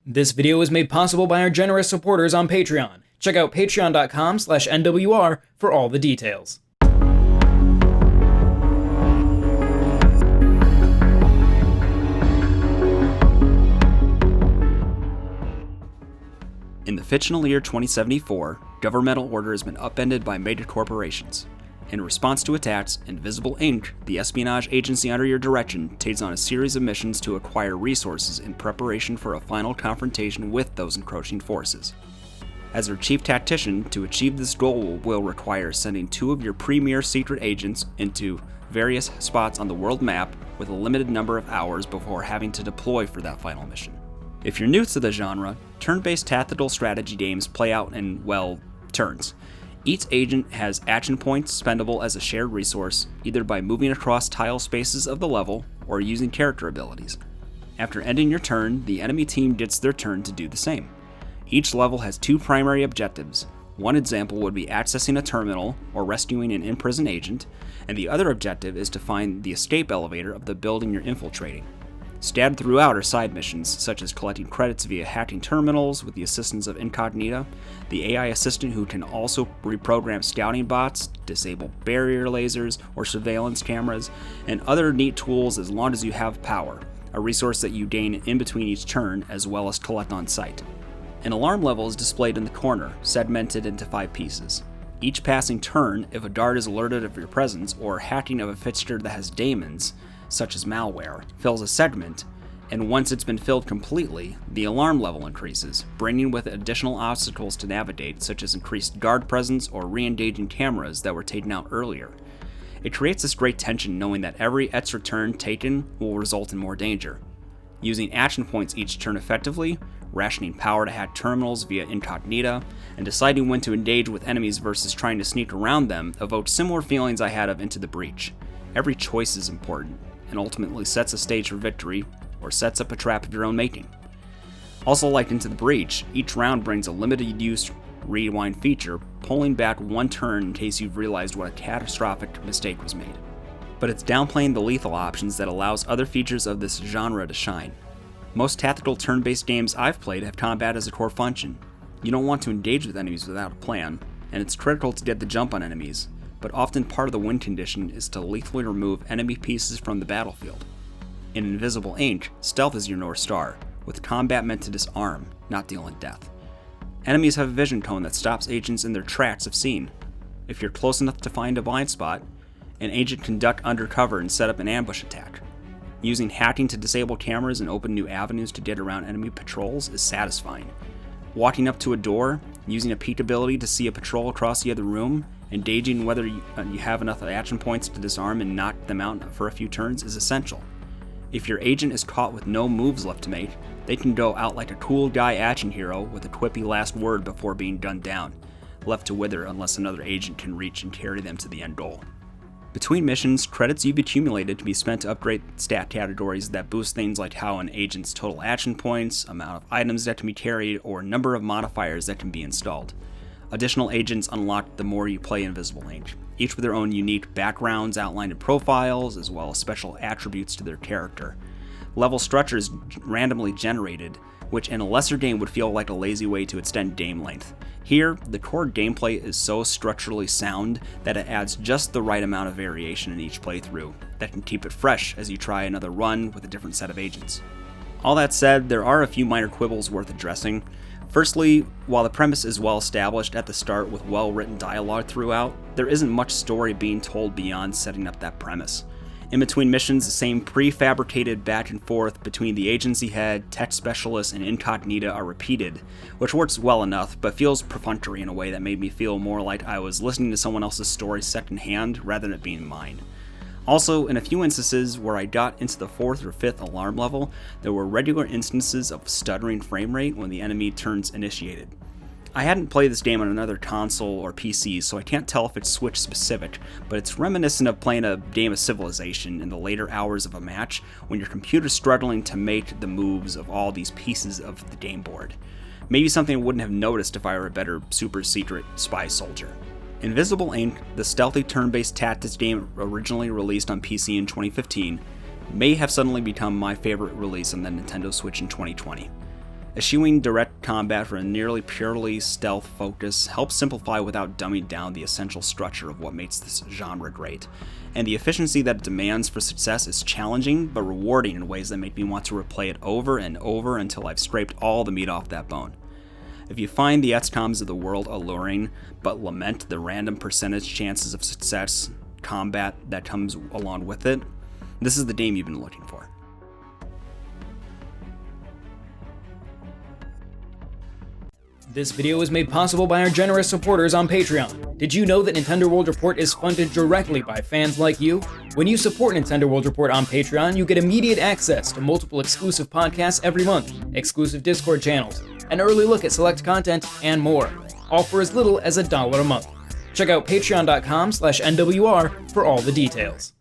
This video is made possible by our generous supporters on Patreon. Check out patreon.com/NWR for all the details. In the fictional year 2074, governmental order has been upended by major corporations. In response to attacks, Invisible Inc., the espionage agency under your direction, takes on a series of missions to acquire resources in preparation for a final confrontation with those encroaching forces. As their chief tactician, to achieve this goal will require sending two of your premier secret agents into various spots on the world map with a limited number of hours before having to deploy for that final mission. If you're new to the genre, turn-based tactical strategy games play out in, well, turns. Each agent has action points spendable as a shared resource, either by moving across tile spaces of the level or using character abilities. After ending your turn, the enemy team gets their turn to do the same. Each level has two primary objectives. One example would be accessing a terminal or rescuing an imprisoned agent, and the other objective is to find the escape elevator of the building you're infiltrating. Scattered throughout are side missions, such as collecting credits via hacking terminals with the assistance of Incognita, the AI assistant who can also reprogram scouting bots, disable barrier lasers or surveillance cameras, and other neat tools as long as you have power, a resource that you gain in between each turn as well as collect on site. An alarm level is displayed in the corner, segmented into 5 pieces. Each passing turn, if a guard is alerted of your presence or hacking of a fixture that has daemons, such as malware, fills a segment, and once it's been filled completely, the alarm level increases, bringing with it additional obstacles to navigate, such as increased guard presence or re-engaging cameras that were taken out earlier. It creates this great tension knowing that every extra turn taken will result in more danger. Using action points each turn effectively, rationing power to hack terminals via Incognita, and deciding when to engage with enemies versus trying to sneak around them evoked similar feelings I had of Into the Breach. Every choice is important, and ultimately sets a stage for victory, or sets up a trap of your own making. Also like Into the Breach, each round brings a limited use rewind feature, pulling back one turn in case you've realized what a catastrophic mistake was made. But it's downplaying the lethal options that allows other features of this genre to shine. Most tactical turn-based games I've played have combat as a core function. You don't want to engage with enemies without a plan, and it's critical to get the jump on enemies, but often part of the win condition is to lethally remove enemy pieces from the battlefield. In Invisible Inc., stealth is your North Star, with combat meant to disarm, not deal in death. Enemies have a vision cone that stops agents in their tracks if seen. If you're close enough to find a blind spot, an agent can duck undercover and set up an ambush attack. Using hacking to disable cameras and open new avenues to get around enemy patrols is satisfying. Walking up to a door, using a peek ability to see a patrol across the other room, and gauging whether you have enough action points to disarm and knock them out for a few turns is essential. If your agent is caught with no moves left to make, they can go out like a cool guy action hero with a quippy last word before being gunned down, left to wither unless another agent can reach and carry them to the end goal. Between missions, credits you've accumulated can be spent to upgrade stat categories that boost things like how an agent's total action points, amount of items that can be carried, or number of modifiers that can be installed. Additional agents unlock the more you play Invisible Inc., each with their own unique backgrounds outlined in profiles, as well as special attributes to their character. Level structure is randomly generated, which in a lesser game would feel like a lazy way to extend game length. Here, the core gameplay is so structurally sound that it adds just the right amount of variation in each playthrough that can keep it fresh as you try another run with a different set of agents. All that said, there are a few minor quibbles worth addressing. Firstly, while the premise is well established at the start with well-written dialogue throughout, there isn't much story being told beyond setting up that premise. In between missions, the same prefabricated back and forth between the agency head, tech specialist, and Incognita are repeated, which works well enough, but feels perfunctory in a way that made me feel more like I was listening to someone else's story secondhand rather than it being mine. Also, in a few instances where I got into the 4th or 5th alarm level, there were regular instances of stuttering frame rate when the enemy turns initiated. I hadn't played this game on another console or PC, so I can't tell if it's Switch specific, but it's reminiscent of playing a game of Civilization in the later hours of a match when your computer's struggling to make the moves of all these pieces of the game board. Maybe something I wouldn't have noticed if I were a better super secret spy soldier. Invisible Inc., the stealthy turn-based tactics game originally released on PC in 2015, may have suddenly become my favorite release on the Nintendo Switch in 2020. Eschewing direct combat for a nearly purely stealth focus helps simplify without dumbing down the essential structure of what makes this genre great, and the efficiency that it demands for success is challenging but rewarding in ways that make me want to replay it over and over until I've scraped all the meat off that bone. If you find the XCOMs of the world alluring, but lament the random percentage chances of success combat that comes along with it, this is the game you've been looking for. This video was made possible by our generous supporters on Patreon. Did you know that Nintendo World Report is funded directly by fans like you? When you support Nintendo World Report on Patreon, you get immediate access to multiple exclusive podcasts every month, exclusive Discord channels, an early look at select content, and more, all for as little as $1 a month. Check out patreon.com/NWR for all the details.